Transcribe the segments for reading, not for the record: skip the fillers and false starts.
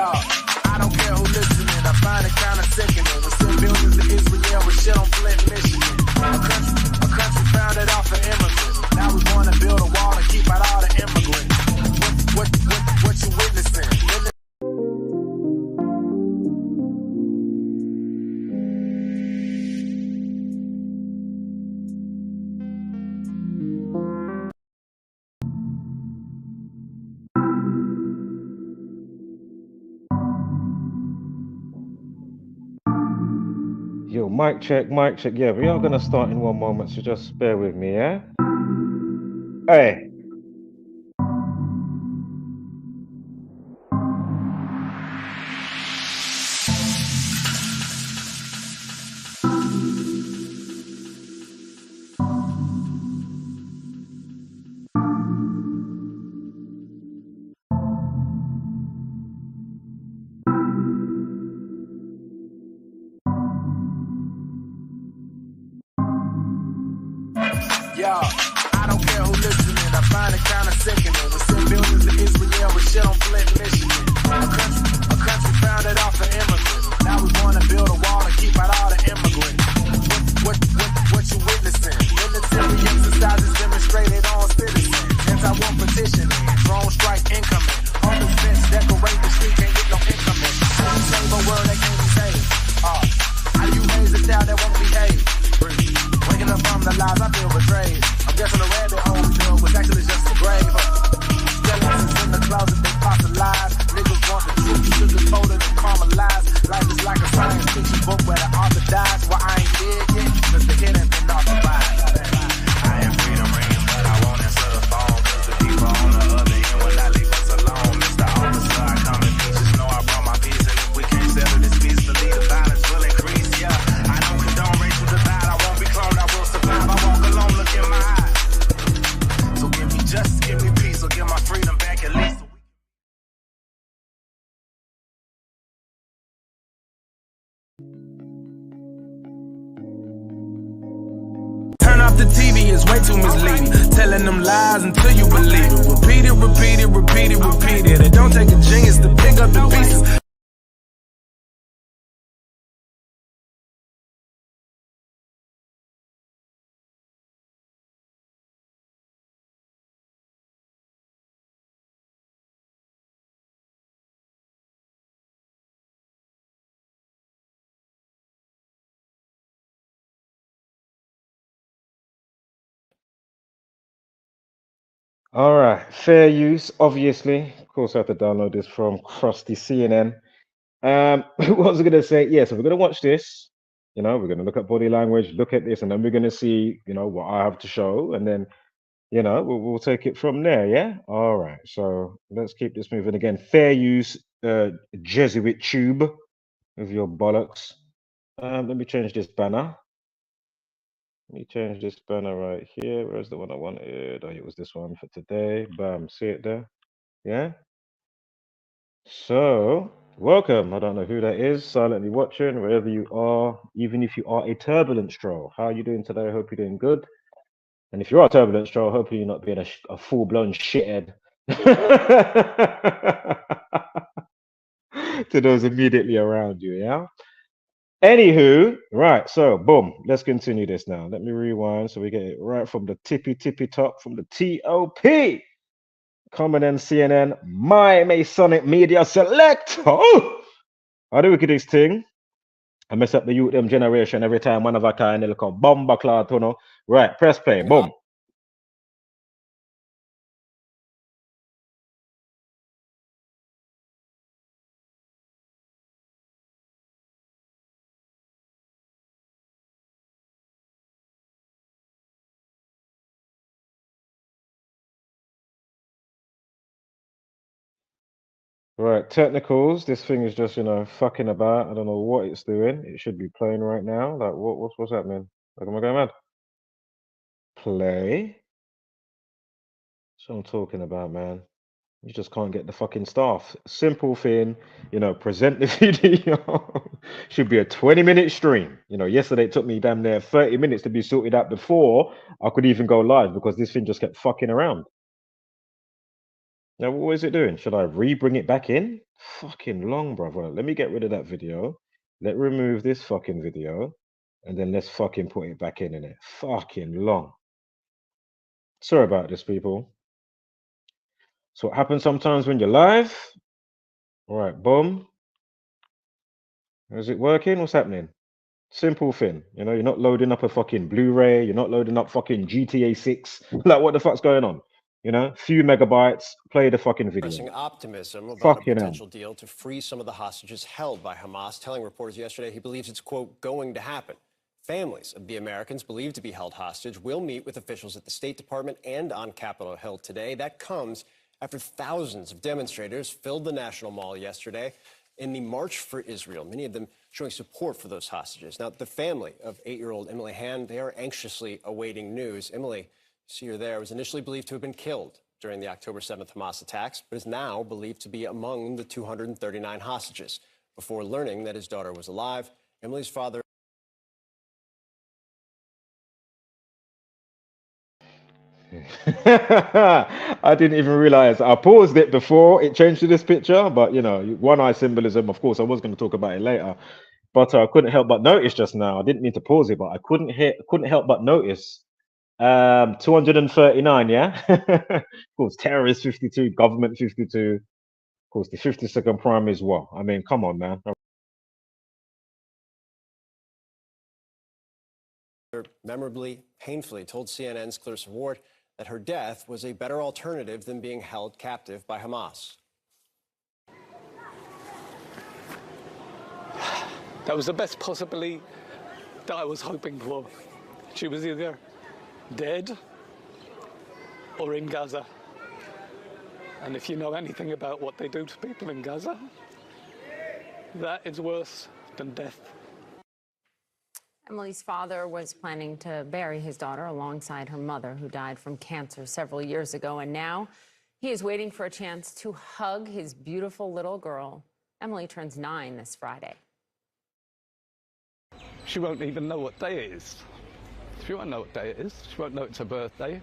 Y'all, I don't care who listening. I find it kind of sickening. We send billions to Israel with shit on Flint, Michigan. A country founded off of immigrants. Now we want to build a wall to keep out all the immigrants. What you witnessing? Yo, mic check, mic check. Yeah, we are going to start in one moment, so just bear with me, yeah? Hey. Y'all, I don't care who listening. I find it kind of sickening. We send billions to Israel with shit on Flint, Michigan. A country founded off of immigrants. Now we want to build a wall to keep out all the immigrants. What you witnessing? Military exercises demonstrated on citizens. Anti-war petitioning. Drone strike incoming. On the fence, decorate the street, can't get no incoming. How you save a world that can't be saved? How you raise a child that won't behave? Waking up from the lies, I feel betrayed. I'm guessing the rabbit hole we built was actually just a grave. Skeletons in the closet, they fossilize. Niggas want the truth, sugar-coated and caramelized. Life is like a science fiction book where the author dies. Well, I ain't dead yet, cause the hit ain't been authorized. I am freedom ringing, but I won't answer the phone. Cause the people on the other end will not leave us alone. Mr. Officer, I come in peace, just know I brought my peace. And if we can't settle this peacefully, the violence will increase, yeah. I don't condone racial divide, I won't be cloned, I will survive. I walk alone, look in my eyes. So give me justice, give me peace, or give my freedom back at least. Turn off the TV, it's way too misleading. Telling them lies until you believe it. Repeat it, repeat it, repeat it, repeat it. It don't take a genius to pick up the pieces. All right, fair use, obviously. Of course, I have to download this from Krusty CNN. What was I going to say? Yeah, so we're going to watch this. You know, we're going to look at body language, look at this, and then we're going to see, you know, what I have to show. And then, you know, we'll take it from there. Yeah. All right. So let's keep this moving again. Fair use, Jesuit tube with your bollocks. Let me change this banner. Let me change this banner right here. Where's the one I wanted? Oh, it was this one for today. Bam, see it there? Yeah. So, welcome. I don't know who that is, silently watching, wherever you are, even if you are a turbulent stroll. How are you doing today? I hope you're doing good. And if you are a turbulent stroll, hopefully you're not being a full-blown shithead to those immediately around you, yeah? Anywho, right, so boom, let's continue this now. Let me rewind so we get it right from the tippy top, from the TOP. Common and CNN, my Masonic Media Select. Oh, how do we get this thing? I mess up the youth them generation every time one of a kind they'll come bomba cloud, you know. Right, press play, boom. Right, technicals. This thing is just, you know, fucking about. I don't know what it's doing. It should be playing right now. Like, what's happening? Like, am I going mad? Play. That's what I'm talking about, man. You just can't get the fucking staff. Simple thing, you know, present the video. Should be a 20-minute stream. You know, yesterday it took me damn near 30 minutes to be sorted out before I could even go live because this thing just kept fucking around. Now, what is it doing? Should I re-bring it back in? Fucking long, brother. Let me get rid of that video. Let remove this fucking video. And then let's fucking put it back in it. Fucking long. Sorry about this, people. So what happens sometimes when you're live? All right, boom. Is it working? What's happening? Simple thing. You know, you're not loading up a fucking Blu-ray. You're not loading up fucking GTA 6. Like, what the fuck's going on? You know, few megabytes. Play the fucking video. Expressing optimism about a Fucking hell. potential deal to free some of the hostages held by Hamas, telling reporters yesterday he believes it's, quote, going to happen. Families of the Americans believed to be held hostage will meet with officials at the State Department and on Capitol Hill today. That comes after thousands of demonstrators filled the National Mall yesterday in the March for Israel, many of them showing support for those hostages. Now, the family of 8-year-old Emily Hand, they are anxiously awaiting news. Emily, see her there, was initially believed to have been killed during the October 7th Hamas attacks, but is now believed to be among the 239 hostages. Before learning that his daughter was alive, Emily's father... I didn't even realize. I paused it before it changed to this picture, but you know, one eye symbolism. Of course, I was going to talk about it later, but I couldn't help but notice just now. I didn't mean to pause it, but I couldn't help but notice. 239, yeah. Of course, terrorist 52, government 52. Of course, the 52nd prime is what? I mean, come on, man. memorably, painfully told CNN's Clarissa Ward that her death was a better alternative than being held captive by Hamas. That was the best possibility that I was hoping for. She was either dead or in Gaza. And if you know anything about what they do to people in Gaza, that is worse than death. Emily's father was planning to bury his daughter alongside her mother, who died from cancer several years ago. And now he is waiting for a chance to hug his beautiful little girl. Emily turns 9 this Friday. She won't even know what day it is. She won't know what day it is. She won't know it's her birthday.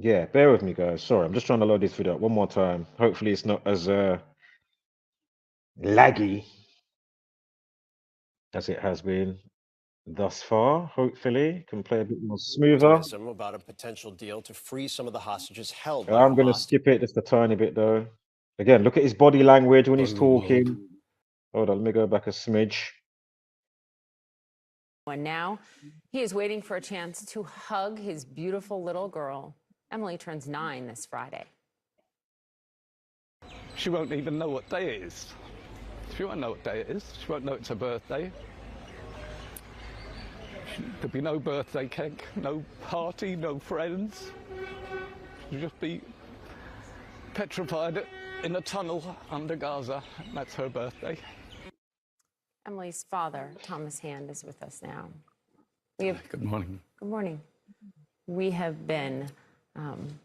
Yeah, bear with me, guys. Sorry, I'm just trying to load this video up one more time. Hopefully, it's not as laggy as it has been thus far. Hopefully, can play a bit more smoother. Optimism about a potential deal to free some of the hostages held by I'm going to Hamas. skip it just a tiny bit, though. Again, look at his body language when he's talking. Hold on, let me go back a smidge. And now he is waiting for a chance to hug his beautiful little girl. Emily turns 9 this Friday. She won't even know what day it is. She won't know what day it is. She won't know it's her birthday. There'll be no birthday cake, no party, no friends. She'll just be petrified in a tunnel under Gaza. That's her birthday. Emily's father, Thomas Hand, is with us now. Good morning. Good morning. We have been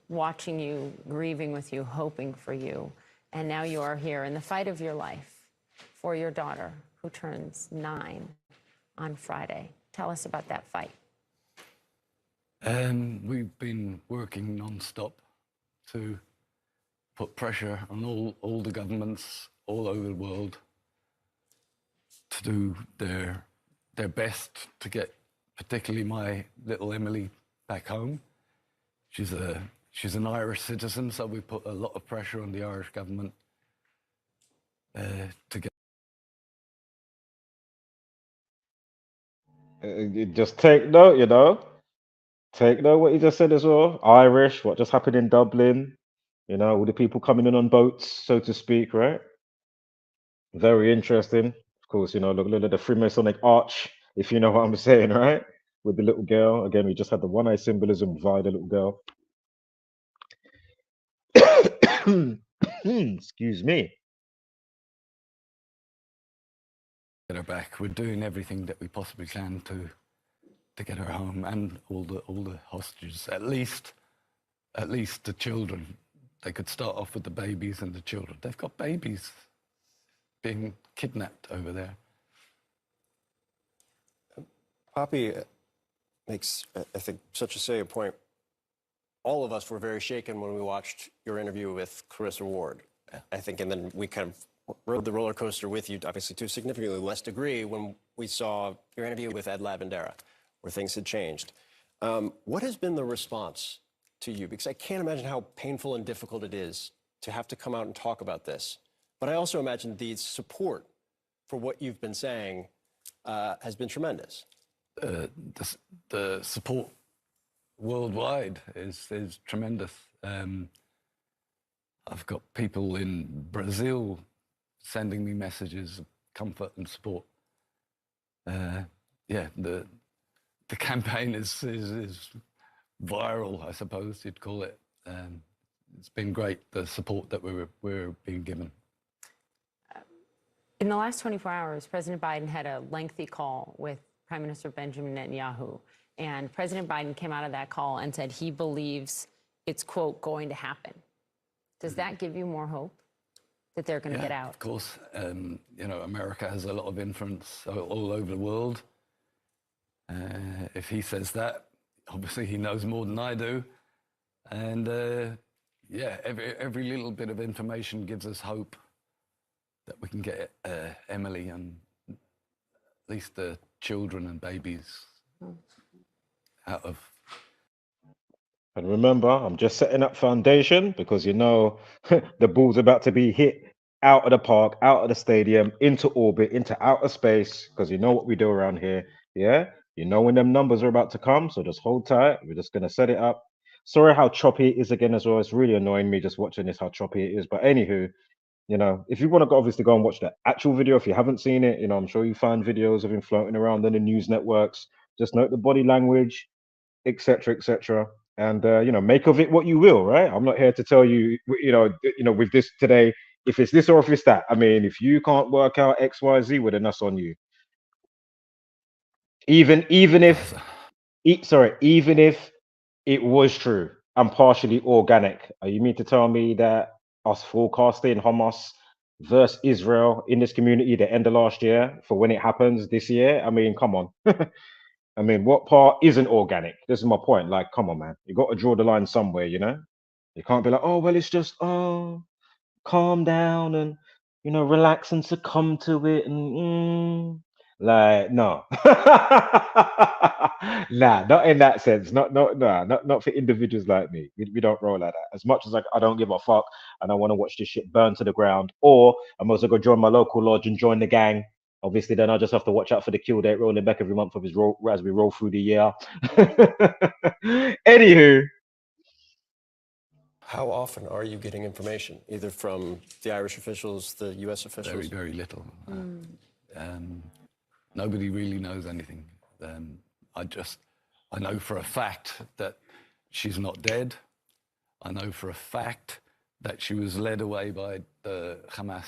watching you, grieving with you, hoping for you, and now you are here in the fight of your life for your daughter, who turns 9 on Friday. Tell us about that fight. We've been working non-stop to put pressure on all the governments all over the world to do their best to get particularly my little Emily back home. She's an Irish citizen, so we put a lot of pressure on the Irish government to get. Just take note, you know. Take note what you just said as well. Irish, what just happened in Dublin? You know, all the people coming in on boats, so to speak, right? Very interesting. Of course, you know, look at the Freemasonic arch, if you know what I'm saying, right? With the little girl. Again, we just had the one-eye symbolism via the little girl. Excuse me. Get her back. We're doing everything that we possibly can to get her home, and all the hostages. At least the children. They could start off with the babies and the children. They've got babies being kidnapped over there. Poppy makes, I think, such a salient point. All of us were very shaken when we watched your interview with Carissa Ward, I think, and then we kind of rode the roller coaster with you, obviously to a significantly less degree, when we saw your interview with Ed Lavandera, where things had changed. What has been the response to you? Because I can't imagine how painful and difficult it is to have to come out and talk about this. But I also imagine the support for what you've been saying has been tremendous. The support worldwide is tremendous. I've got people in Brazil sending me messages of comfort and support. Yeah, the campaign is viral, I suppose you'd call it. It's been great, the support that we're being given. In the last 24 hours, President Biden had a lengthy call with Prime Minister Benjamin Netanyahu. And President Biden came out of that call and said he believes it's, quote, going to happen. Does that give you more hope that they're going to get out? Of course. You know, America has a lot of influence all over the world. If he says that, obviously he knows more than I do. And yeah, every little bit of information gives us hope that we can get Emily and at least the children and babies out of. And remember, I'm just setting up foundation because you know the ball's about to be hit out of the park, out of the stadium, into orbit, into outer space, because you know what we do around here. Yeah, you know when them numbers are about to come, so just hold tight. We're just gonna set it up. Sorry how choppy it is again as well. It's really annoying me just watching this how choppy it is. But anywho, you know, if you want to go, obviously go and watch the actual video if you haven't seen it. You know, I'm sure you find videos of him floating around on the news networks. Just note the body language, etc., etc., and you know, make of it what you will. Right? I'm not here to tell you, you know, with this today, if it's this or if it's that. I mean, if you can't work out X, Y, Z, well, then that's on you. Even if, even if it was true and partially organic, you mean to tell me that us forecasting Hamas versus Israel in this community the end of last year for when it happens this year? I mean, come on. I mean, what part isn't organic? This is my point. Like, come on, man. You got to draw the line somewhere, you know? You can't be like, oh, well, it's just, oh, calm down and, you know, relax and succumb to it. And, like, no. Nah, not in that sense. Not for individuals like me. We don't roll like that. As much as I don't give a fuck and I want to watch this shit burn to the ground, or I'm also going to join my local lodge and join the gang. Obviously, then I just have to watch out for the kill date rolling back every month of his roll as we roll through the year. Anywho, How often are you getting information, either from the Irish officials, the U.S. officials? Very, very little. Nobody really knows anything. I know for a fact that she's not dead. I know for a fact that she was led away by the Hamas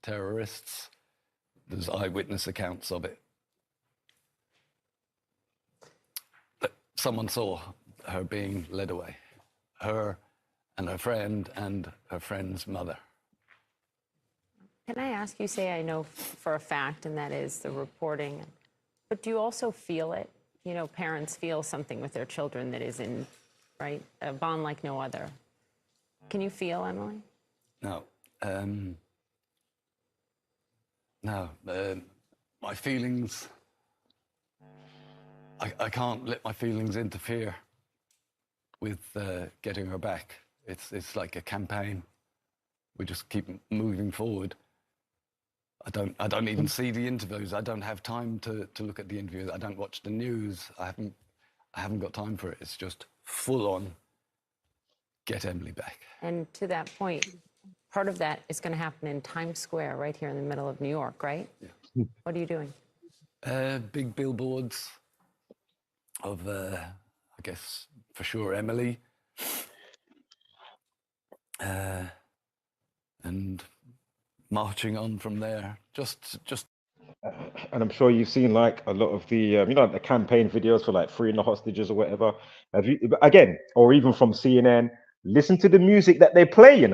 terrorists. There's eyewitness accounts of it. That someone saw her being led away. Her and her friend's mother. Can I ask you, say I know for a fact, and that is the reporting, but do you also feel it? You know, parents feel something with their children that is in, right, a bond like no other. Can you feel, Emily? No. No. My feelings, I can't let my feelings interfere with getting her back. It's like a campaign. We just keep moving forward. I don't even see the interviews. I don't have time to look at the interviews. I don't watch the news. I haven't got time for it. It's just full on get Emily back. And to that point, part of that is going to happen in Times Square, right here in the middle of New York, right? Yeah. What are you doing? Big billboards of, I guess, for sure, Emily. And marching on from there. Just And I'm sure you've seen like a lot of the the campaign videos for like freeing the hostages or whatever. Have you again, or even from CNN? Listen to the music that they play.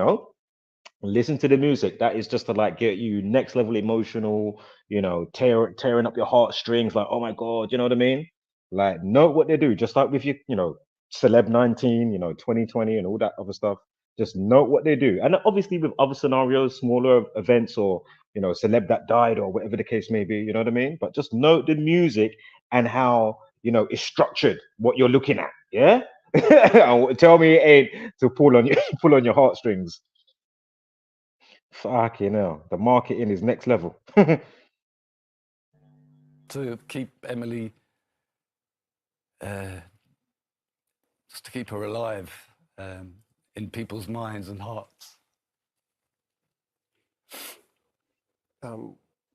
Listen to the music. That is just to like get you next level emotional. Tearing up your heartstrings. Like, oh my god, you know what I mean? Like, note what they do. Just like with Celeb 19, 2020, and all that other stuff. Just note what they do. And obviously with other scenarios, smaller events, or celeb that died or whatever the case may be, you know what I mean? But just note the music and how it's structured, what you're looking at. Yeah. Tell me it ain't to pull on you pull on your heartstrings. Fucking hell. The marketing is next level. to keep Emily, just to keep her alive in people's minds and hearts.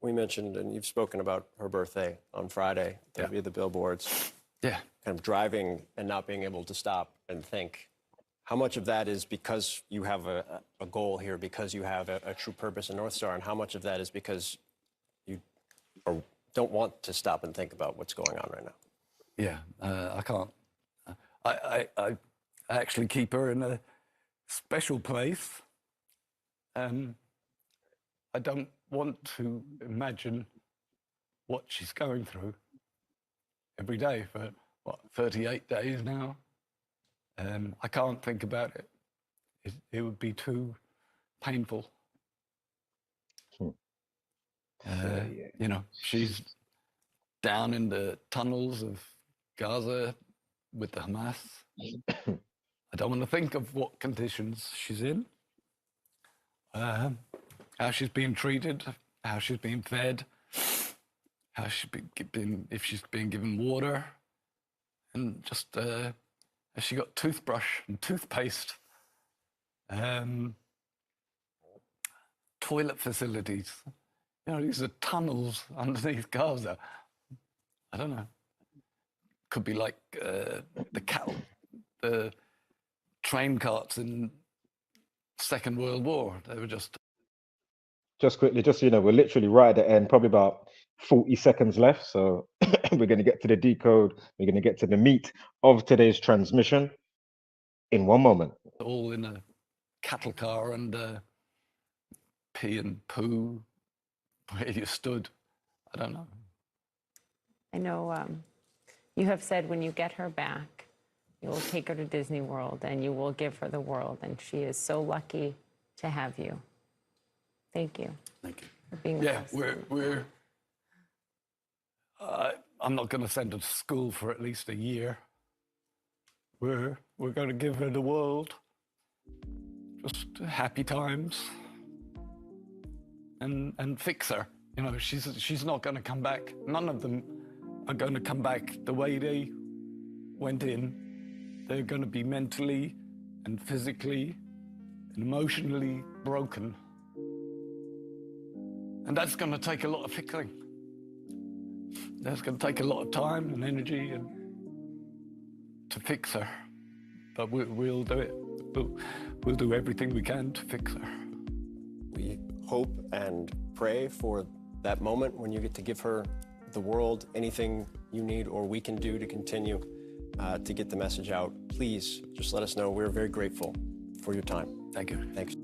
We mentioned, and you've spoken about her birthday on Friday, via the billboards. Yeah. Kind of driving and not being able to stop and think. How much of that is because you have a goal here, because you have a true purpose in North Star, and how much of that is because you don't want to stop and think about what's going on right now? Yeah, I can't. I actually keep her in a special place. I don't want to imagine what she's going through every day for, 38 days now. I can't think about it. It would be too painful. She's down in the tunnels of Gaza with the Hamas. I don't want to think of what conditions she's in, how she's being treated, how she's being fed, how she's been, if she's being given water, and just has she got toothbrush and toothpaste, toilet facilities. These are tunnels underneath Gaza. I don't know. Could be like the train carts in Second World War. They were just quickly, we're literally right at the end, probably about 40 seconds left. So we're going to get to the decode. We're going to get to the meat of today's transmission in one moment. all in a cattle car and pee and poo where you stood. I don't know. I know you have said when you get her back, you will take her to Disney World and you will give her the world. And she is so lucky to have you. Thank you. Thank you. For being Yeah, with us. we're I'm not going to send her to school for at least a year. We're going to give her the world. Just happy times. And fix her. She's not going to come back. None of them are going to come back the way they went in. They're going to be mentally and physically and emotionally broken. And that's going to take a lot of fixing. That's going to take a lot of time and energy to fix her. But we'll do it. We'll do everything we can to fix her. We hope and pray for that moment when you get to give her the world. Anything you need or we can do to continue to get the message out, please just let us know. We're very grateful for your time. Thank you. Thanks.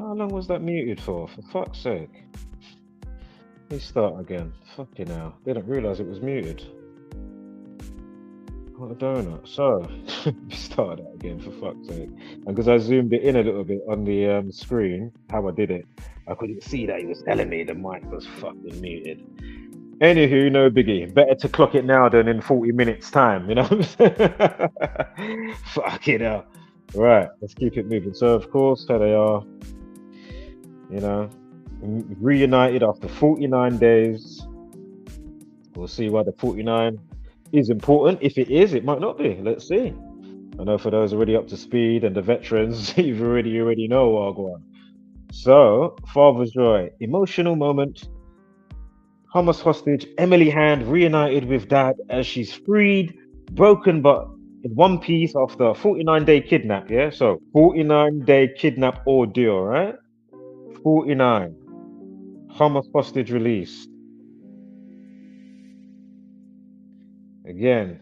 How long was that muted for? For fuck's sake. Let me start again. Fucking hell. Didn't realise it was muted. What a donut. So, start that again for fuck's sake. And because I zoomed it in a little bit on the screen, how I did it, I couldn't see that he was telling me the mic was fucking muted. Anywho, no biggie. Better to clock it now than in 40 minutes time, you know? Fucking hell. Right, let's keep it moving. So, of course, there they are, you know, reunited after 49 days. We'll see why the 49 is important. If it is, it might not be. Let's see. I know for those already up to speed and the veterans, you already know what go on. So, Father's Joy, emotional moment. Hamas hostage Emily Hand reunited with dad as she's freed, broken but in one piece after a 49-day kidnap. Yeah, so 49-day kidnap ordeal, right? 49. Hamas hostage released. Again,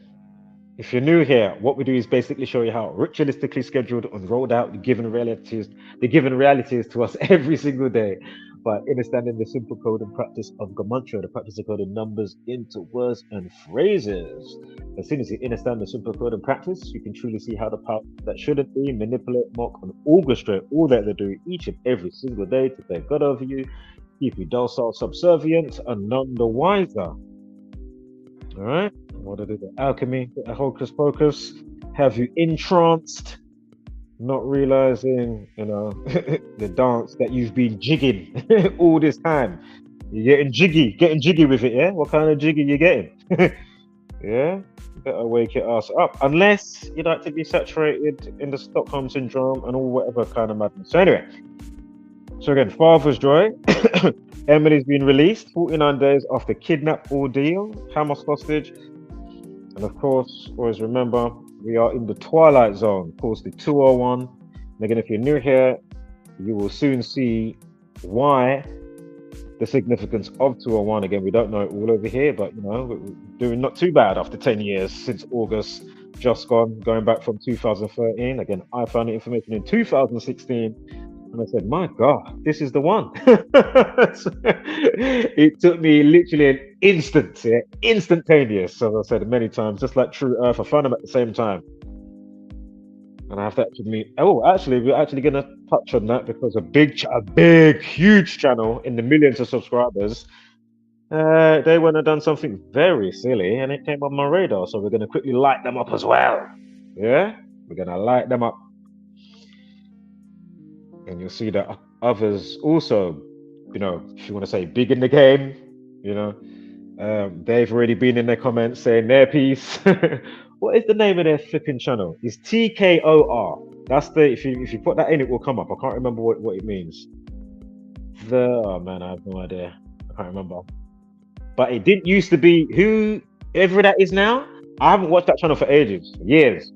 if you're new here, what we do is basically show you how ritualistically scheduled and rolled out the given realities to us every single day by understanding the simple code and practice of Gematria, the practice of coding numbers into words and phrases. As soon as you understand the simple code and practice, you can truly see how the power that shouldn't be manipulate, mock, and orchestrate all that they do each and every single day to take God over you, keep you docile, subservient, and none the wiser. All right, what did the alchemy, the hocus pocus, have you entranced, not realizing, you know, the dance that you've been jigging all this time. You're getting jiggy with it, yeah? What kind of jiggy you getting? Yeah, better wake your ass up, unless you like to be saturated in the Stockholm syndrome and all whatever kind of madness. So anyway, so again, Father's Joy. Emily's been released 49 days after kidnap ordeal, Hamas hostage. And of course, always remember, we are in the Twilight Zone, of course, the 201. And again, if you're new here, you will soon see why the significance of 201. Again, we don't know it all over here, but, you know, we're doing not too bad after 10 years since August just gone, going back from 2013. Again, I found the information in 2016. And I said, my God, this is the one. It took me literally an instant, yeah, instantaneous. As I said many times, just like True Earth, I found them at the same time. And I have to actually meet. Oh, actually, we're actually going to touch on that because a big, huge channel in the millions of subscribers, they went and done something very silly and it came on my radar. So we're going to quickly light them up as well. Yeah, we're going to light them up. And you'll see that others also, you know, if you want to say big in the game, you know, they've already been in their comments saying their piece. What is the name of their flipping channel? It's TKOR. That's the, if you put that in, it will come up. I can't remember what it means. Oh man, I have no idea. I can't remember. But it didn't used to be whoever that is now. I haven't watched that channel for ages, years.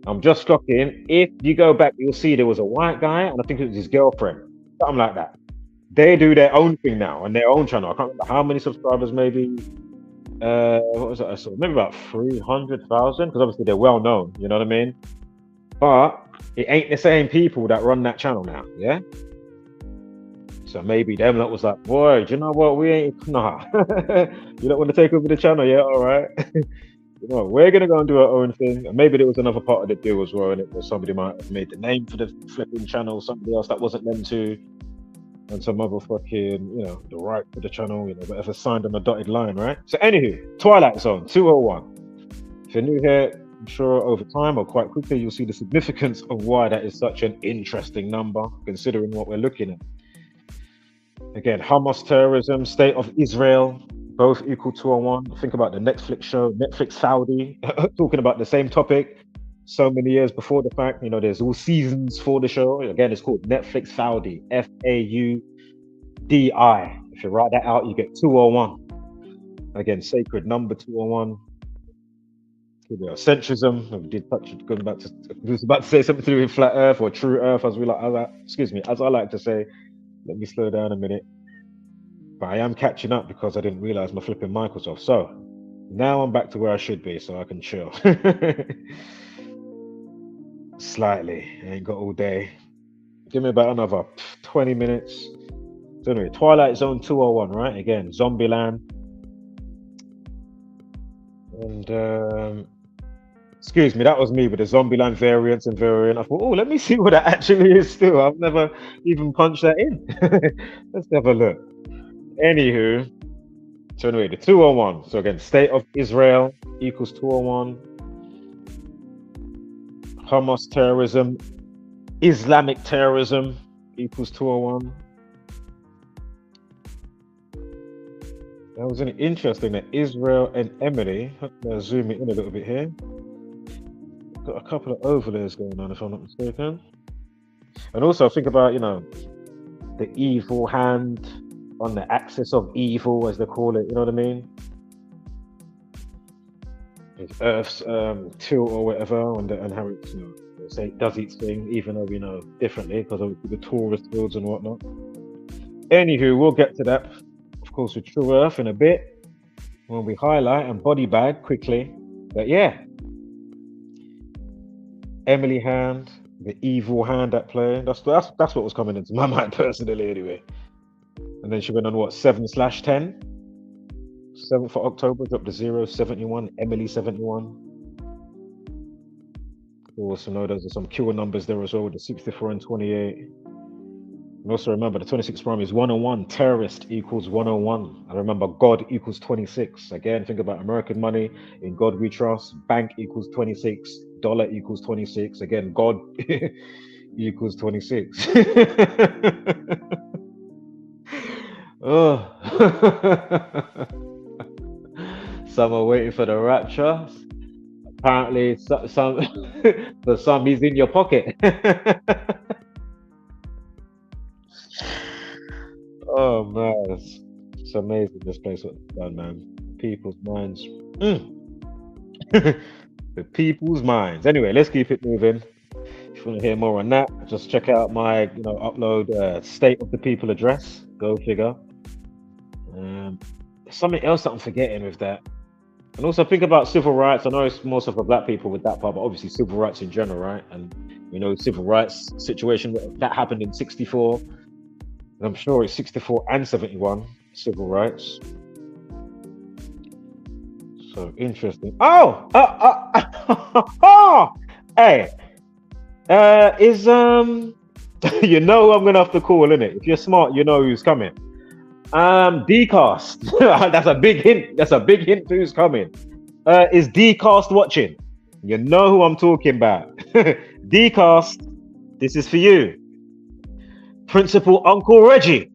I'm just clocking. If you go back, you'll see there was a white guy, and I think it was his girlfriend, something like that. They do their own thing now on their own channel. I can't remember how many subscribers, maybe. What was it? I saw maybe about 300,000, because obviously they're well known. You know what I mean? But it ain't the same people that run that channel now. Yeah. So maybe them lot was like, boy, do you know what? We ain't nah. You don't want to take over the channel, yeah? All right. You know, we're gonna go and do our own thing. And maybe there was another part of the deal as well, and it was somebody might have made the name for the flipping channel, somebody else that wasn't them to, and some other fucking, you know, the right for the channel, you know, whatever signed on a dotted line, right? So anywho, Twilight Zone 201. If you're new here, I'm sure over time or quite quickly you'll see the significance of why that is such an interesting number, considering what we're looking at. Again, Hamas terrorism, state of Israel, both equal 201. Think about the Netflix show, Netflix Saudi, talking about the same topic so many years before the fact. You know, there's all seasons for the show. Again, it's called Netflix Saudi, Faudi. If you write that out, you get 201. Again, sacred number 201. Centrism. We did touch it, going back to, I was about to say something to do with flat Earth or true Earth, as I like to say. Let me slow down a minute. But I am catching up because I didn't realize my flipping mic was off. So now I'm back to where I should be, so I can chill. Slightly. I ain't got all day. Give me about another 20 minutes. So anyway, Twilight Zone 201, right? Again, Zombieland. And excuse me, that was me with the Zombieland variant. I thought, oh, let me see what that actually is still. I've never even punched that in. Let's have a look. Anywho, so anyway, the 201. So again, State of Israel equals 201. Hamas terrorism, Islamic terrorism equals 201. That was interesting that Israel and Emily, let's zoom it in a little bit here. Got a couple of overlays going on, if I'm not mistaken. And also think about, the evil hand on the axis of evil, as they call it, you know what I mean? It's Earth's tilt or whatever, and how it, say it does its thing, even though we know differently because of the Taurus fields and whatnot. Anywho, we'll get to that, of course, with True Earth in a bit when we highlight and body bag quickly. But yeah, Emily hand, the evil hand at play. That's what was coming into my mind personally, anyway. And then she went on what 7/10. 7th of October, dropped to 071, Emily 71. Also know there's some Q numbers there as well, the 64 and 28. And also remember the 26 prime is 101, terrorist equals 101. I remember God equals 26. Again, think about American money, in God we trust, bank equals 26, dollar equals 26. Again, God equals 26. Oh. Some are waiting for the rapture. Apparently, some for some, he's in your pocket. Oh man, it's amazing this place what it's done, man. People's minds. The people's minds. Anyway, let's keep it moving. If you want to hear more on that, just check out my, upload State of the People address. Go figure. Something else that I'm forgetting with that. And also think about civil rights. I know it's more so for black people with that part, but obviously civil rights in general, right? And civil rights situation that happened in 64. And I'm sure it's 64 and 71 civil rights. So interesting. Oh, hey, is you know I'm gonna have to call, innit? If you're smart, you know who's coming. Dcast. That's a big hint. That's a big hint to who's coming. Is Dcast watching? You know who I'm talking about. Dcast, this is for you. Principal Uncle Reggie.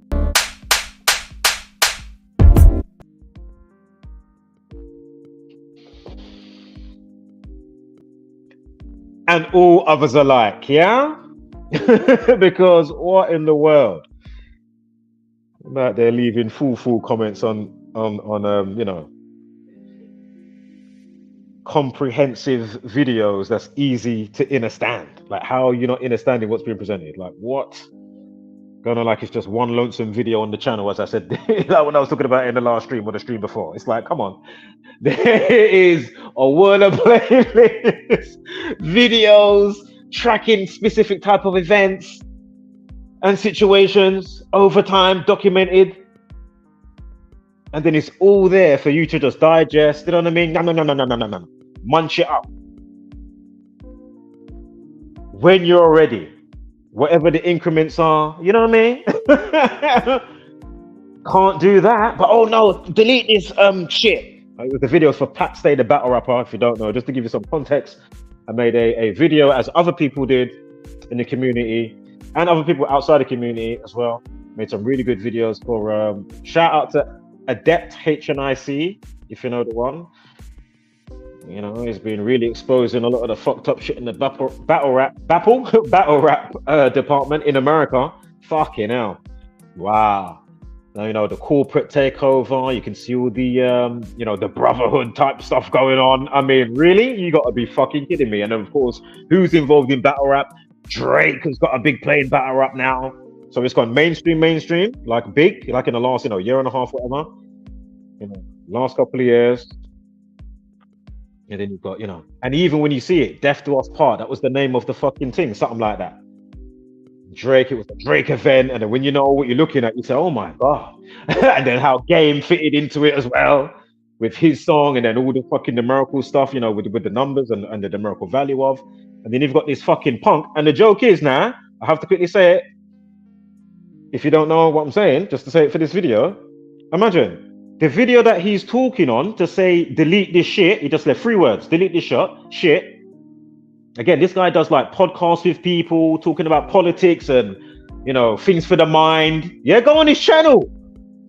And all others alike, yeah? Because what in the world? I'm out there leaving full comments on comprehensive videos that's easy to understand. Like how you're not understanding what's being presented. Like what? Going on like it's just one lonesome video on the channel, as I said, like when I was talking about it in the last stream or the stream before. It's like, come on. There is a world of playlists, videos, tracking specific type of events and situations over time, documented. And then it's all there for you to just digest, you know what I mean? No. Munch it up. When you're ready, whatever the increments are, you know what I mean? Can't do that, but oh no, delete this shit. The videos for Pat Stay the Battle Rapper, if you don't know, just to give you some context. I made a video, as other people did in the community, and other people outside the community as well. Made some really good videos for, shout out to Adept HNIC, if you know the one. You know, he's been really exposing a lot of the fucked up shit in the battle rap department in America. Fucking hell. Wow. Now, the corporate takeover, you can see all the, the brotherhood type stuff going on. I mean, really? You gotta be fucking kidding me. And of course, who's involved in battle rap? Drake has got a big play in battle rap now. So it's gone mainstream, like big, like in the last, year and a half, whatever. Last couple of years. And then you've got, and even when you see it, Death Do Us Part, that was the name of the fucking thing, something like that. Drake, it was the Drake event, and then when you know what you're looking at, you say, "Oh my god!" And then how Game fitted into it as well with his song, and then all the fucking numerical stuff, you know, with the numbers and the numerical value of, and then you've got this fucking punk. And the joke is now, I have to quickly say it. If you don't know what I'm saying, just to say it for this video, imagine the video that he's talking on to say delete this shit. He just left 3 words: delete this shit. Again, this guy does like podcasts with people talking about politics and, you know, things for the mind. Yeah, go on his channel.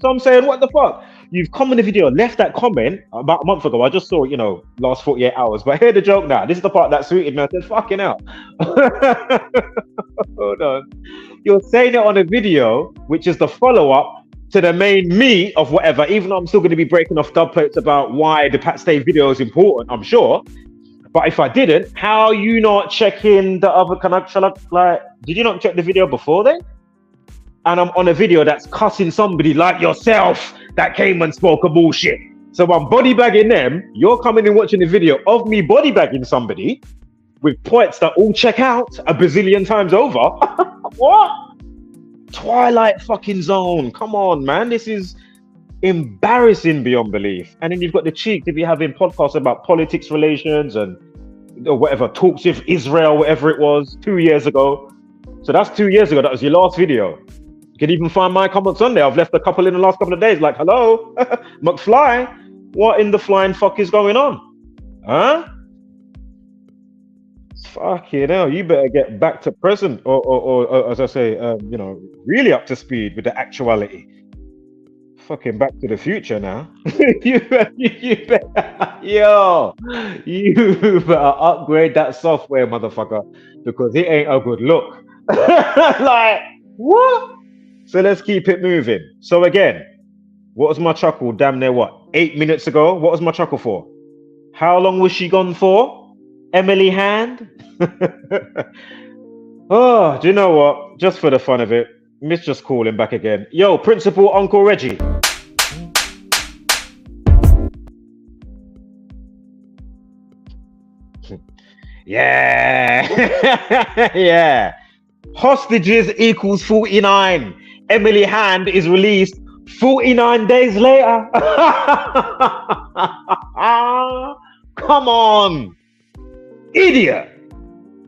So I'm saying, what the fuck? You've come in the video, left that comment about a month ago. I just saw it, you know, last 48 hours. But hear the joke now. This is the part that suited me. I said, fucking hell. Hold on. You're saying it on a video, which is the follow-up to the main meat of whatever, even though I'm still going to be breaking off dub plates about why the Pat Stay video is important, I'm sure. But if I didn't, how are you not checking the other like, did you not check the video before then? And I'm on a video that's cussing somebody like yourself that came and spoke a bullshit. So I'm body bagging them. You're coming and watching the video of me body bagging somebody with points that all check out a bazillion times over. What? Twilight fucking zone. Come on, man. This is embarrassing beyond belief. And then you've got the cheek to be having podcasts about politics relations and whatever, talks with Israel, whatever it was, 2 years ago. So that's 2 years ago. That was your last video. You can even find my comments on there. I've left a couple in the last couple of days, like, hello, McFly, what in the flying fuck is going on? Huh? Fucking hell, you better get back to present, or as I say, you know, really up to speed with the actuality. Fucking Back to the Future now. you better, yo, you better upgrade that software, motherfucker, because it ain't a good look. Like, what? So let's keep it moving. So again, what was my chuckle? Damn near what? 8 minutes ago? What was my chuckle for? How long was she gone for? Emily Hand? Oh, do you know what? Just for the fun of it, Miss just calling back again. Yo, Principal Uncle Reggie. Yeah. Yeah. Hostages equals 49. Emily Hand is released 49 days later. Come on. Idiot.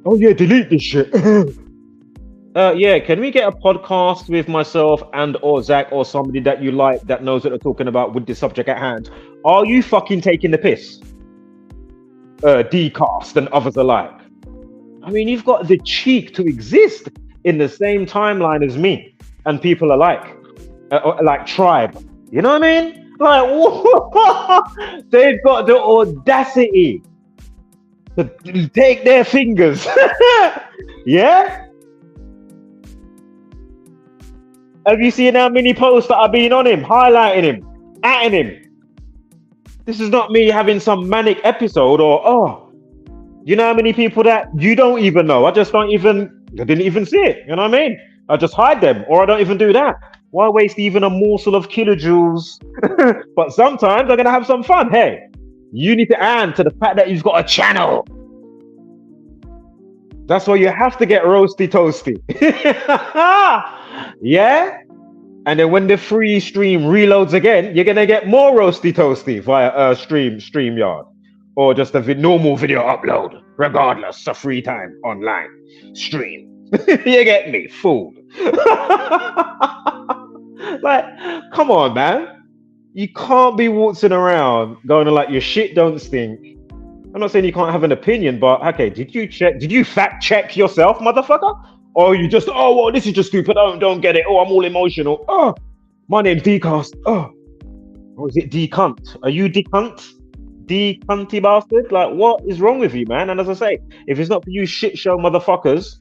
Oh yeah, delete this shit. Yeah, can we get a podcast with myself and or Zach or somebody that you like that knows what they're talking about with the subject at hand? Are you fucking taking the piss? Dcast and others alike. I mean, you've got the cheek to exist in the same timeline as me and people alike, like Tribe. You know what I mean? Like, they've got the audacity to take their fingers. Yeah? Have you seen how many posts that I've been on him, highlighting him, atting him? This is not me having some manic episode or, oh, you know how many people that you don't even know? I didn't even see it. You know what I mean? I just hide them, or I don't even do that. Why waste even a morsel of kilojoules? But sometimes I'm going to have some fun. Hey, you need to add to the fact that you've got a channel. That's why you have to get roasty toasty. Yeah? And then when the free stream reloads again, you're going to get more roasty toasty via StreamYard. Or just a normal video upload, regardless of free time online stream. You get me? Fooled. Like, come on, man. You can't be waltzing around going like your shit don't stink. I'm not saying you can't have an opinion, but okay, did you fact check yourself, motherfucker? Or you just, oh, well, this is just stupid. Don't get it. Oh, I'm all emotional. Oh, my name's Dcast. Oh, or is it D-cunt? Are you D-cunt? D-cunty bastard? Like, what is wrong with you, man? And as I say, if it's not for you shit show motherfuckers,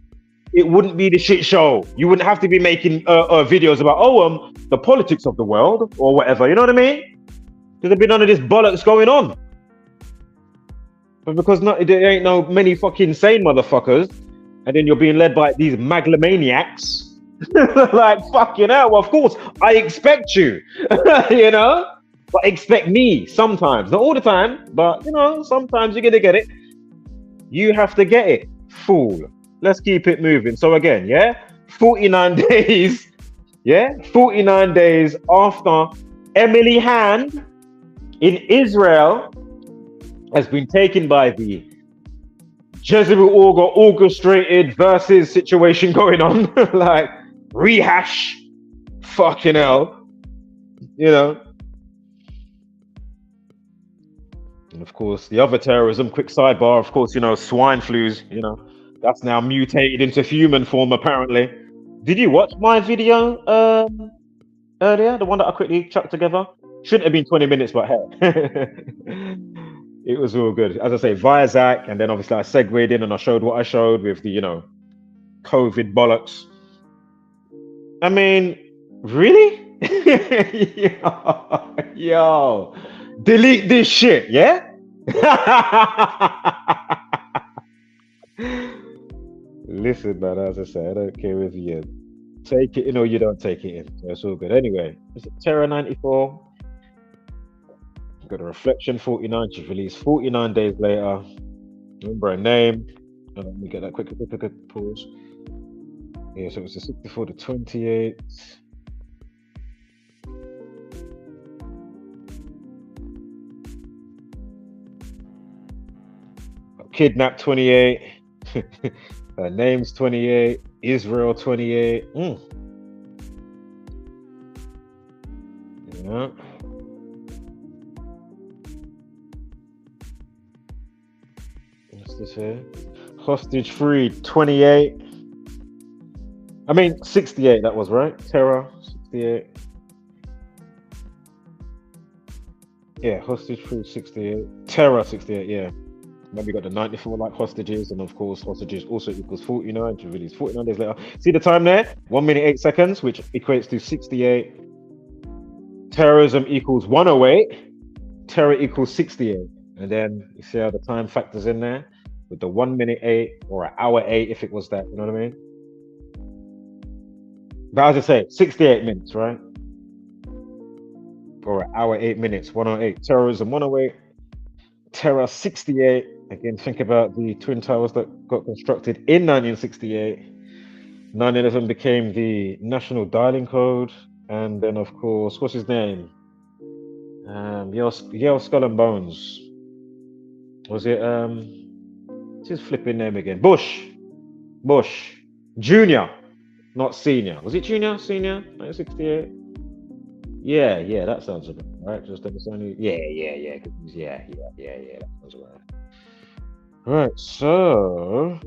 it wouldn't be the shit show. You wouldn't have to be making videos about, the politics of the world or whatever. You know what I mean? There'd be none of this bollocks going on. But because there ain't no many fucking sane motherfuckers, and then you're being led by these megalomaniacs, like, fucking hell, well, of course, I expect you, you know? But expect me sometimes. Not all the time, but, you know, sometimes you're going to get it. You have to get it, fool. Let's keep it moving. So again, yeah? 49 days, yeah, 49 days after Emily Hand in Israel has been taken by the Jezebel orchestrated versus situation going on, like rehash, fucking hell, you know. And of course, the other terrorism, quick sidebar, of course, you know, swine flus, you know, that's now mutated into human form, apparently. Did you watch my video earlier? The one that I quickly chucked together? Shouldn't have been 20 minutes, but hey. It was all good. As I say, via Zach, and then obviously I segued in and I showed what I showed with the, you know, COVID bollocks. I mean, really? Yo, delete this shit, yeah? Listen, man, as I say, I don't care if you take it in or you don't take it in. So it's all good. Anyway, is it Terra 94? Got a Reflection 49. She's released 49 days later. Remember her name. Let me get that quick pause. Yeah, so it was the 64 to 28. Kidnapped 28. Her name's 28. Israel 28. Yeah. What's this here? Hostage free 28. I mean 68. That was right. Terror 68. Yeah, hostage free 68. Terror 68. Yeah. Then we got the 94 like hostages, and of course hostages also equals 49 to release 49 days later. See the time there? 1 minute 8 seconds, which equates to 68. Terrorism equals 108. Terror equals 68. And then you see how the time factors in there with the 1 minute 8 or an hour 8 if it was that, you know what I mean? But as I say, 68 minutes, right? Or an hour 8 minutes, 108. Terrorism 108. Terror 68. Again, think about the Twin Towers that got constructed in 1968. 9/11 became the national dialing code. And then, of course, what's his name? Yale Skull and Bones. Was it, what's his flipping name again? Bush. Junior, not senior. Was it junior, senior, 1968? Yeah, that sounds about right. Just understanding. Yeah. That sounds right. Right, so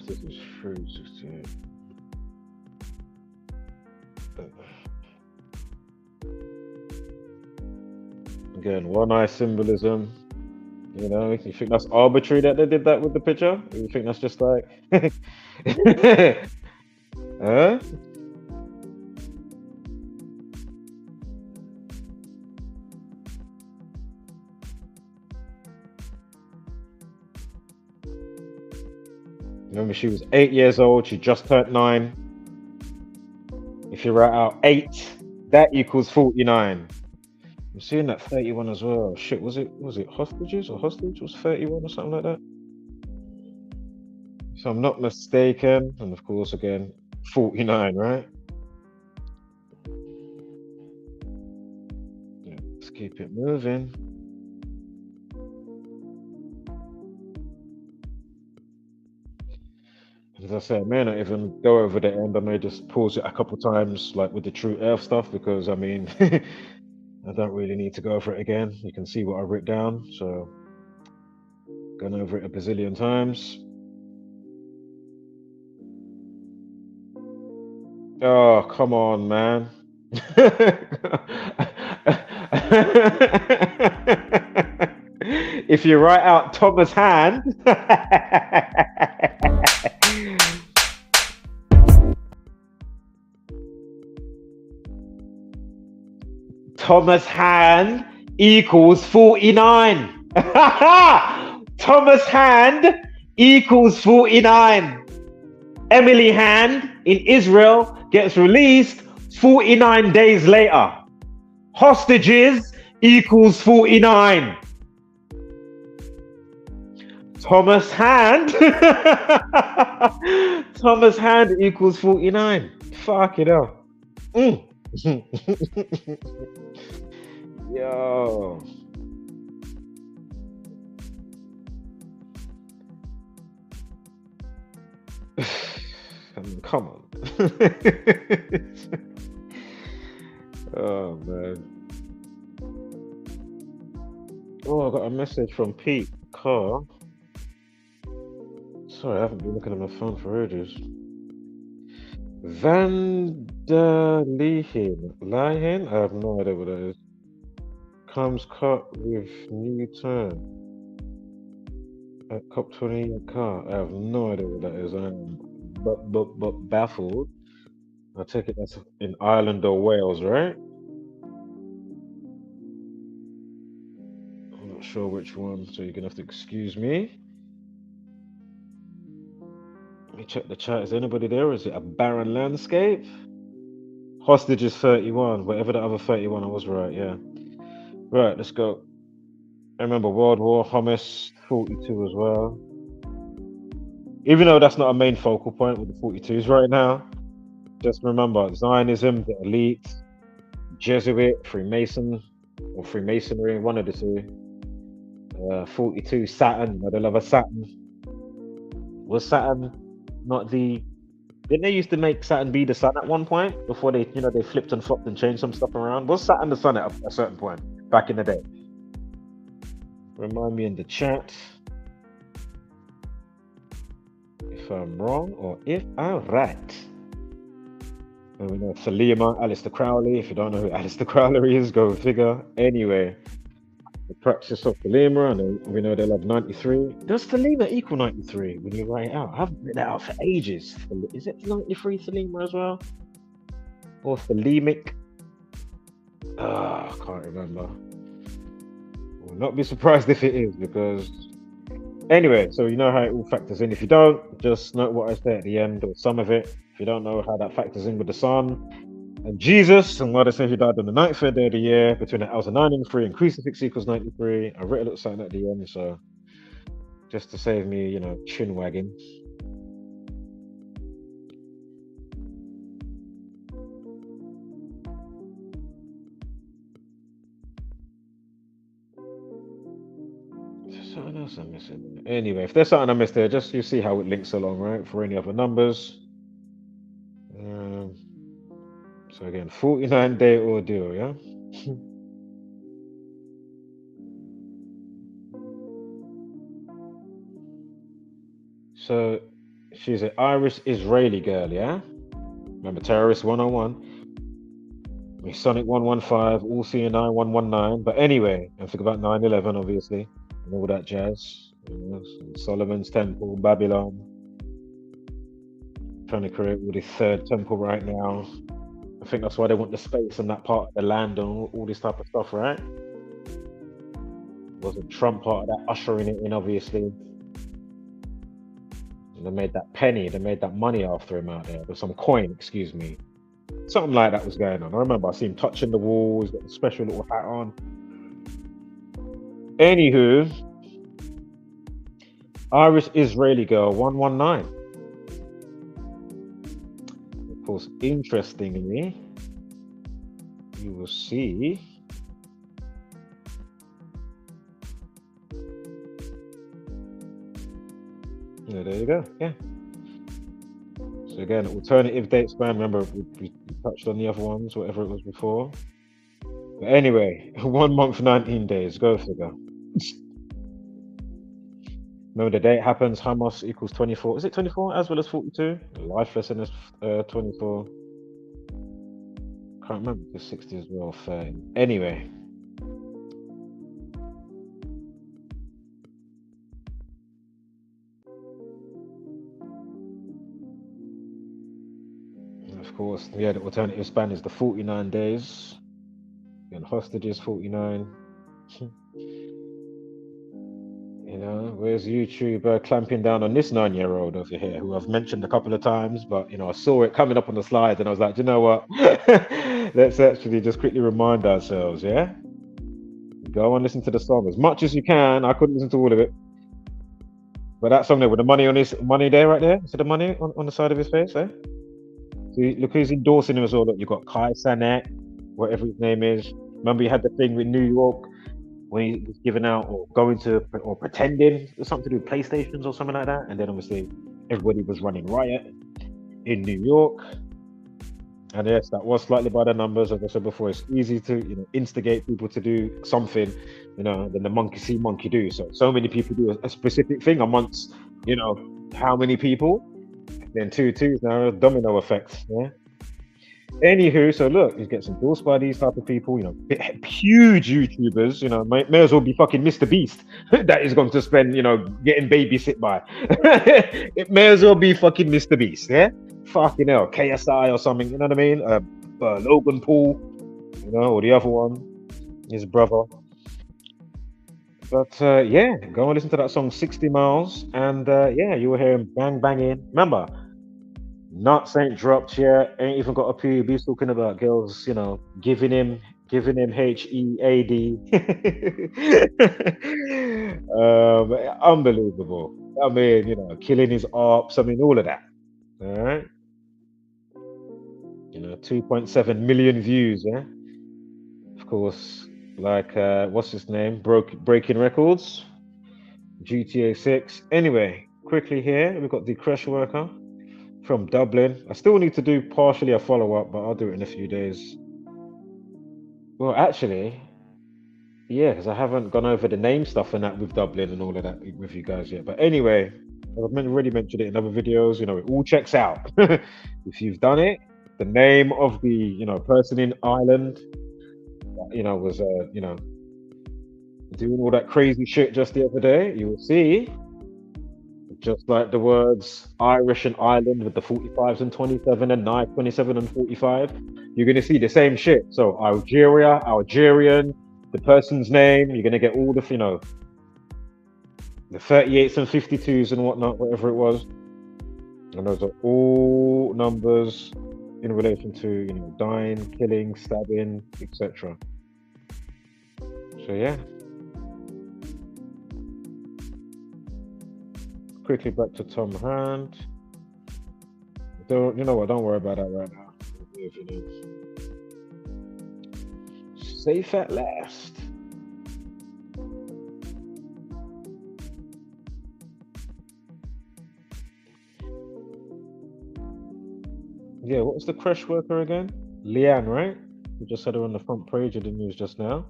this is free 68. Again, one eye symbolism. You know, you think that's arbitrary that they did that with the picture? You think that's just like, huh? Remember, she was 8 years old. She just turned 9. If you write out 8, that equals 49. I'm seeing that 31 as well. Shit, was it hostages or hostage was 31 or something like that? So I'm not mistaken. And of course, again, 49, right? Yeah, let's keep it moving. As I said, I may not even go over the end. I may just pause it a couple times, like with the True Earth stuff, because I mean, I don't really need to go over it again. You can see what I wrote down, so gone over it a bazillion times. Oh, come on, man. If you write out Thomas Hand, Thomas Hand equals 49. Thomas Hand equals 49. Emily Hand in Israel gets released 49 days later. Hostages equals 49. Thomas Hand. Thomas Hand equals 49. Fuck it up. Yo. I mean, come on. Oh man. Oh, I got a message from Pete Carr. Sorry, I haven't been looking at my phone for ages. Van der Leyen? I have no idea what that is. Comes cut with new turn at COP28 car. I have no idea what that is. I'm but baffled. I take it that's in Ireland or Wales, right? I'm not sure which one, so you're gonna have to excuse me. Let me check the chat. Is anybody there? Or is it a barren landscape? Hostage is 31. Whatever the other 31, I was right. Yeah. Right. Let's go. I remember World War, Hummus, 42 as well. Even though that's not a main focal point with the 42s right now, just remember Zionism, the elite, Jesuit, Freemason, or Freemasonry, one of the two. 42 Saturn, they love a Saturn. Was Saturn not the? Didn't they used to make Saturn be the sun at one point before they, they flipped and flopped and changed some stuff around? Was Saturn the sun at a certain point back in the day? Remind me in the chat if I'm wrong or if I'm right. And we know Salima, Alistair Crowley. If you don't know who Alistair Crowley is, go figure. Anyway, the practice of Salima, and we know they love 93. Does Salima equal 93 when you write it out? I haven't written that out for ages. Is it 93 Salima as well? Or Salimic? I can't remember. Will not be surprised if it is, because anyway, so you know how it all factors in. If you don't, just note what I say at the end, or some of it. If you don't know how that factors in with the sun and Jesus, and why they say he died on the 9th day of the year between the hours of 9 and 3, and crucifix equals 93. I wrote a little something at the end, so just to save me, chin wagging. Something else I'm missing. Anyway, if there's something I missed there, just you see how it links along, right? For any other numbers. So again, 49-day ordeal, yeah? So she's an Irish Israeli girl, yeah? Remember Terrorist 101? Sonic 115, All Seeing 9119. But anyway, don't think about 9/11, obviously, and all that jazz. Solomon's Temple, Babylon. Trying to create all this third temple right now. I think that's why they want the space and that part of the land and all this type of stuff, right? Wasn't Trump part of that, ushering it in, obviously? And they made that penny, they made that money after him out there. There's some coin, excuse me. Something like that was going on. I remember I see him touching the wall, he's got a special little hat on. Anywho, Irish Israeli girl 119. Of course, interestingly, you will see yeah, there you go. Yeah. So again, alternative date span. Remember, we touched on the other ones, whatever it was before. But anyway, 1 month, 19 days. Go figure. Remember the date happens. Hamas equals 24. Is it 24 as well as 42? Life lesson is 24. Can't remember if it's 60 as well. 30. Anyway. Of course, yeah, the alternative span is the 49 days. And hostages 49. where's YouTube clamping down on this 9-year-old over here, who I've mentioned a couple of times, but I saw it coming up on the slides, and I was like, you know what? Let's actually just quickly remind ourselves, yeah. Go and listen to the song as much as you can. I couldn't listen to all of it, but that song there with the money on his money there, right there. See the money on the side of his face there. See, look who's endorsing him as well. Look, you got Kai Sanet, whatever his name is. Remember, you had the thing with New York when he was giving out or going to or pretending something to do with PlayStations or something like that, and then obviously everybody was running riot in New York. And yes, that was slightly by the numbers. As I said before, it's easy to instigate people to do something, then the monkey see, monkey do. So many people do a specific thing amongst how many people, then two now domino effect. Yeah. Anywho, so look, he gets endorsed by these type of people, huge YouTubers, may as well be fucking Mr. Beast that is going to spend, getting babysit by. It may as well be fucking Mr. Beast, yeah? Fucking hell, KSI or something, you know what I mean? Logan Paul, or the other one, his brother. But yeah, go and listen to that song 60 Miles, and yeah, you will hear him banging. Remember, nuts ain't dropped yet, ain't even got a pub. He's talking about girls, giving him HEAD. Unbelievable. I mean, killing his ops. I mean, all of that. All right. 2.7 million views. Yeah. Of course, like what's his name? Breaking records. GTA 6. Anyway, quickly here we've got the crash worker from Dublin. I still need to do partially a follow-up, but I'll do it in a few days. Well, actually, yeah, because I haven't gone over the name stuff and that with Dublin and all of that with you guys yet. But anyway, I've already mentioned it in other videos. It all checks out. If you've done it, the name of the person in Ireland, was doing all that crazy shit just the other day. You will see. Just like the words Irish and Ireland with the 45s and 27 and 9, 27 and 45, you're going to see the same shit. So Algeria, Algerian, the person's name, you're going to get all the, the 38s and 52s and whatnot, whatever it was. And those are all numbers in relation to, dying, killing, stabbing, etc. So yeah. Quickly back to Tom Hand. Don't worry about that right now. Safe at last. Yeah, what was the crash worker again? Leanne, right? We just had her on the front page of the news just now.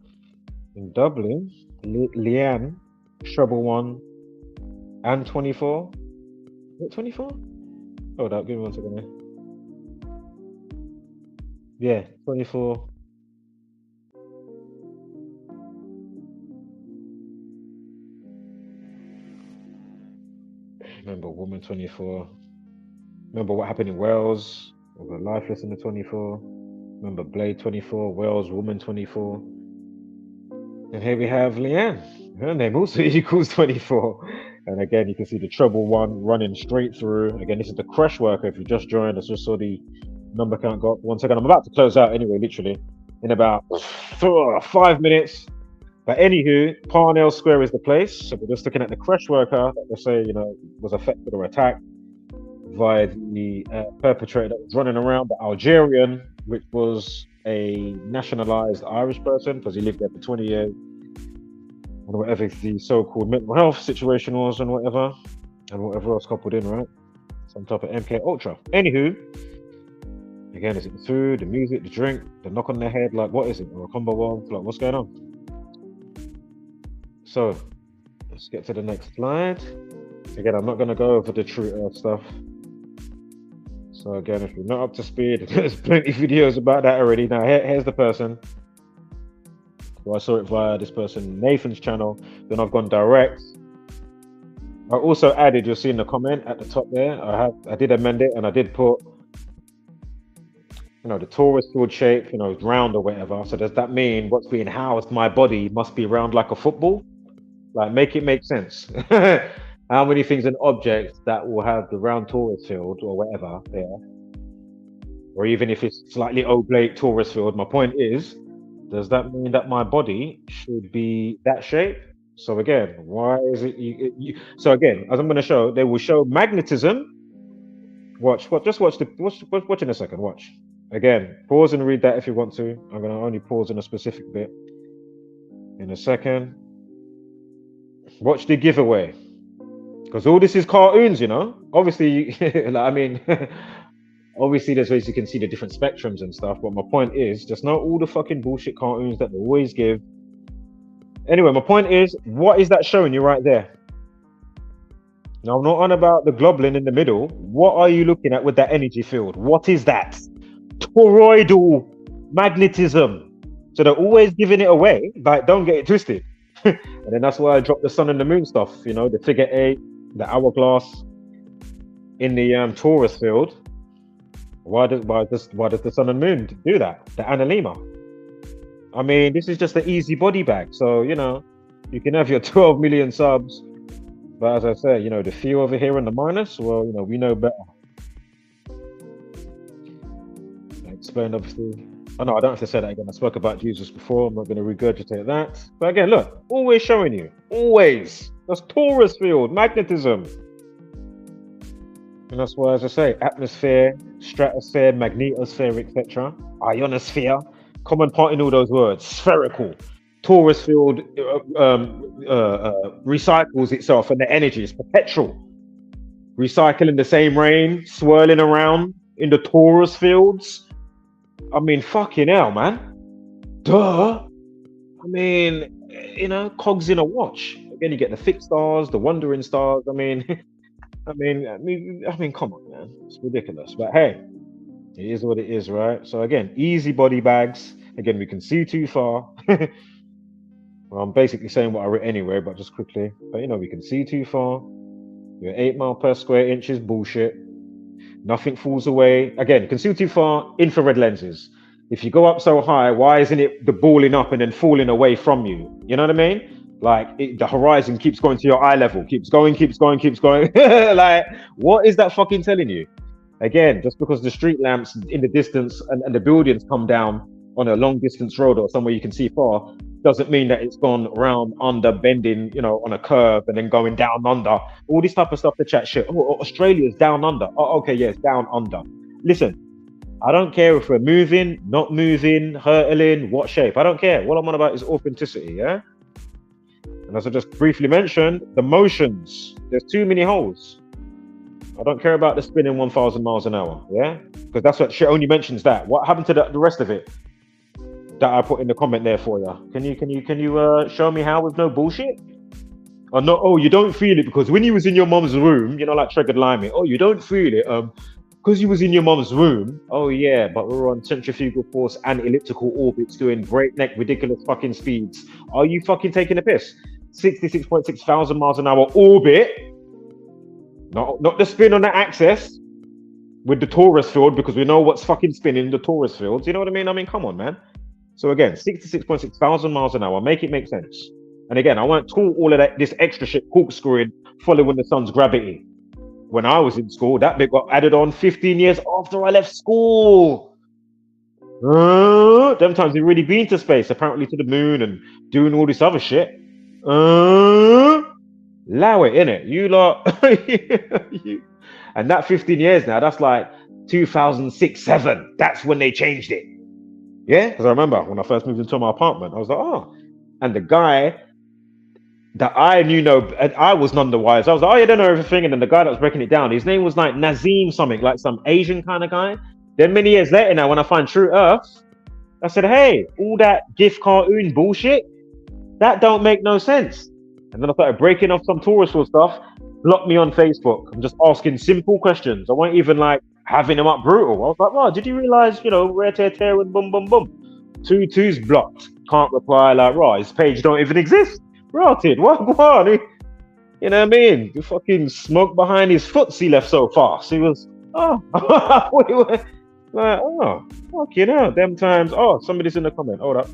In Dublin, Leanne, Treble 1 and 24. Is it 24? Hold up, give me 1 second there. Yeah, 24. Remember woman 24. Remember what happened in Wales? Over lifeless in the 24. Remember Blade 24, Wales woman 24. And here we have Leanne. Her name also equals 24. And again, you can see the Treble 1 running straight through. Again, this is the crash worker. If you just joined us, just saw the number count go up. 1 second. I'm about to close out anyway, literally, in about 5 minutes. But anywho, Parnell Square is the place. So we're just looking at the crash worker that they say, was affected or attacked by the perpetrator that was running around, the Algerian, which was a nationalized Irish person because he lived there for 20 years. And whatever the so-called mental health situation was and whatever else coupled in, right? Some type of MK Ultra. Anywho, again, is it the food, the music, the drink, the knock on the head? Like, what is it? Or a combo one? Like, what's going on? So, let's get to the next slide. Again, I'm not going to go over the True Earth stuff. So again, if you're not up to speed, there's plenty of videos about that already. Now, here's the person. So I saw it via this person, Nathan's channel. Then I've gone direct. I also added, you'll see in the comment at the top there, I did amend it and I did put, the torus field shape, round or whatever. So does that mean what's being housed, my body, must be round like a football? Like, make it make sense. How many things and objects that will have the round torus field or whatever there, or even if it's slightly oblate torus field. My point is, does that mean that my body should be that shape? So again, why is it? So again, as I'm going to show, they will show magnetism. Watch. Just watch watch in a second. Watch. Again, pause and read that if you want to. I'm going to only pause in a specific bit in a second. Watch the giveaway. Because all this is cartoons, you know? Obviously, like, I mean, obviously there's ways you can see the different spectrums and stuff, but my point is, just not all the fucking bullshit cartoons that they always give. Anyway, my point is, what is that showing you right there? Now, I'm not on about the globulin in the middle. What are you looking at with that energy field? What is that? Toroidal magnetism. So they're always giving it away, but don't get it twisted. And then that's why I dropped the sun and the moon stuff, you know, the figure 8, the hourglass in the torus field. Why does the sun and moon do that? The analemma. I mean, this is just an easy body bag. So, you know, you can have your 12 million subs. But as I said, you know, the few over here and the minus, well, you know, we know better. I explained, obviously. Oh, no, I don't have to say that again. I spoke about Jesus before. I'm not going to regurgitate that. But again, look, always showing you. Always. That's torus field, magnetism. And that's why, as I say, atmosphere, stratosphere, magnetosphere, etc. Ionosphere. Common part in all those words. Spherical. Torus field recycles itself, and the energy is perpetual. Recycling the same rain, swirling around in the torus fields. I mean, fucking hell, man. Duh. I mean, you know, cogs in a watch. Again, you get the fixed stars, the wandering stars. I mean, I mean, come on, man. It's ridiculous. But hey, it is what it is, right? So again, easy body bags. Again, we can see too far. Well, I'm basically saying what I wrote anyway, but just quickly. But you know, we can see too far. Your 8 mile per square inch is bullshit. Nothing falls away. Again, you can see too far. Infrared lenses. If you go up so high, why isn't it the balling up and then falling away from you? You know what I mean? Like the horizon keeps going to your eye level, keeps going. Like, what is that fucking telling you? Again, just because the street lamps in the distance and the buildings come down on a long distance road or somewhere you can see far, doesn't mean that it's gone round, under, bending, you know, on a curve and then going down under. All this type of stuff to chat shit. Oh, Australia's down under. Oh, okay, yeah, it's down under. Listen, I don't care if we're moving, not moving, hurtling, what shape. I don't care. What I'm on about is authenticity, yeah? And as I just briefly mentioned, the motions, there's too many holes. I don't care about the spinning 1,000 miles an hour, yeah? Because that's what shit only mentions that. What happened to the rest of it that I put in the comment there for you? Can you show me how with no bullshit? Or no? Oh, you don't feel it because when you was in your mom's room, you know, like Triggered Limey. Oh, you don't feel it because you was in your mom's room. Oh yeah, but we're on centrifugal force and elliptical orbits doing breakneck, ridiculous fucking speeds. Are you fucking taking a piss? 66.6 thousand miles an hour orbit. Not the spin on the axis with the torus field, because we know what's fucking spinning the torus fields. You know what I mean? I mean, come on, man. So again, 66.6 thousand miles an hour. Make it make sense. And again, I won't talk all of that, this extra shit corkscrewing, following the sun's gravity. When I was in school, that bit got added on 15 years after I left school. Them times we've really been to space, apparently to the moon and doing all this other shit. Allow it, innit? You lot. And that 15 years now, that's like 2006-7. That's when they changed it. Yeah? Because I remember when I first moved into my apartment, I was like, oh. And the guy that I knew, and I was none the wise. I was like, oh, you don't know everything. And then the guy that was breaking it down, his name was like Nazim something, like some Asian kind of guy. Then many years later now, when I find True Earth, I said, hey, all that GIF cartoon bullshit, that don't make no sense. And then I started breaking off some tourist stuff, blocked me on Facebook. I'm just asking simple questions. I wasn't even like having them up brutal. I was like, wow, did you realize, you know, rare tear and boom, boom, boom. 2's blocked. Can't reply, like, right, his page don't even exist. Rotted, what? You know what I mean? The fucking smoke behind his foots he left so fast. He was, like, oh, fuck, you know, them times. Oh, somebody's in the comment. Hold up.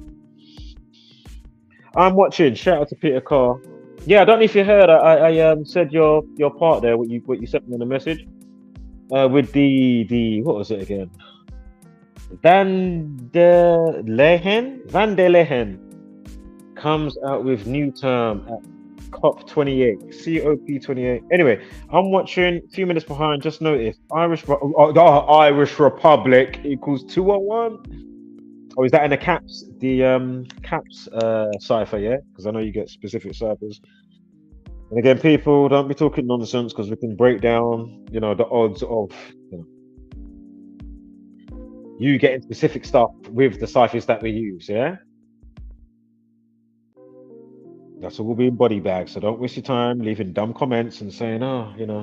I'm watching. Shout out to Peter Carr. Yeah, I don't know if you heard. I said your part there. What you sent me in the message. With the what was it again? Van der Lehen comes out with new term at COP28, COP28. Anyway, I'm watching a few minutes behind. Just noticed Irish Republic equals 201. Oh, is that in the caps? The caps cipher, yeah? Because I know you get specific ciphers. And again, people, don't be talking nonsense because we can break down, the odds of you getting specific stuff with the ciphers that we use, yeah? That's all will be in body bags. So don't waste your time leaving dumb comments and saying,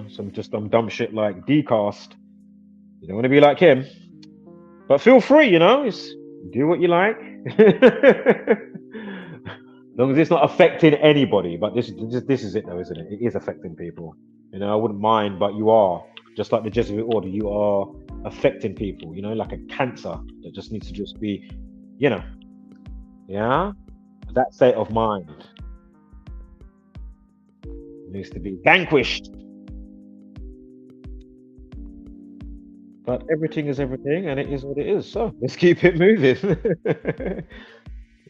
some dumb shit like Dcast. You don't want to be like him. But feel free, just do what you like. As long as it's not affecting anybody. But this is it though, isn't it? It is affecting people. I wouldn't mind, but you are. Just like the Jesuit order, you are affecting people, like a cancer that just needs to just be, yeah, that state of mind needs to be vanquished. But everything is everything, and it is what it is. So let's keep it moving.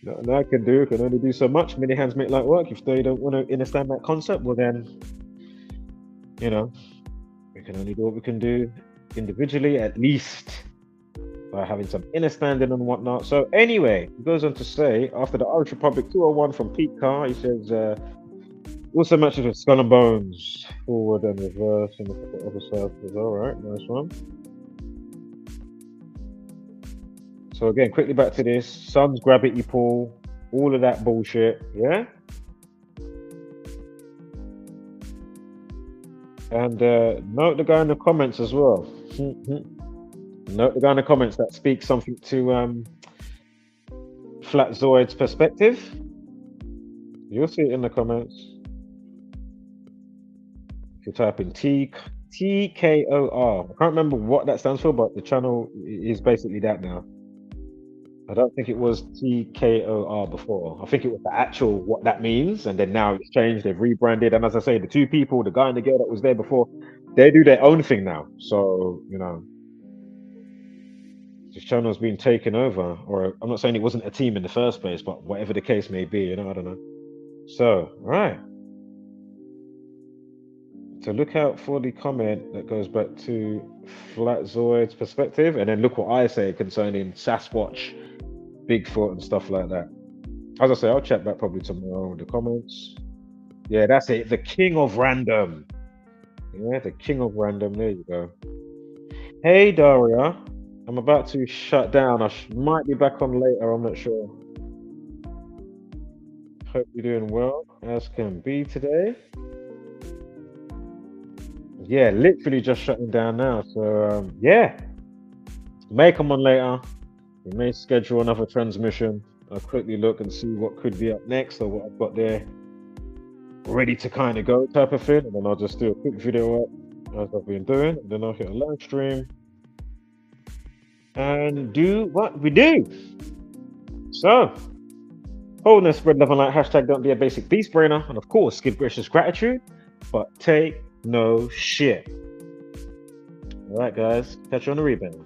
Nothing I can only do so much. Many hands make light work. If they don't want to understand that concept, well then, we can only do what we can do individually, at least by having some understanding and whatnot. So anyway, he goes on to say, after the Irish Republic 201 from Pete Carr, he says, also matches with Skull and Bones, forward and reverse, and a couple other circles. All right, nice one. So again, quickly back to this. Sun's gravity pull, all of that bullshit, yeah? And note the guy in the comments as well. Note the guy in the comments that speaks something to Flatzoid's perspective. You'll see it in the comments. If you type in TKOR. I can't remember what that stands for, but the channel is basically that now. I don't think it was TKOR before. I think it was the actual what that means, and then now it's changed. They've rebranded, and as I say, the two people, the guy and the girl that was there before, they do their own thing now. So this channel's been taken over, or I'm not saying it wasn't a team in the first place, but whatever the case may be, I don't know. So right. So look out for the comment that goes back to Flatzoid's perspective, and then look what I say concerning Sasquatch, Bigfoot, and stuff like that. As I say, I'll check back probably tomorrow in the comments. Yeah, that's it. The king of random. Yeah, the king of random. There you go. Hey, Daria. I'm about to shut down. I might be back on later. I'm not sure. Hope you're doing well, as can be today. Yeah, literally just shutting down now. So, yeah. May come on later. We may schedule another transmission. I'll quickly look and see what could be up next or what I've got there ready to kind of go type of thing. And then I'll just do a quick video up as I've been doing. And then I'll hit a live stream and do what we do. So, wholeness, spread love and light. Hashtag don't be a basic beast brainer. And of course, give gracious gratitude, but take no shit. All right, guys. Catch you on the rebound.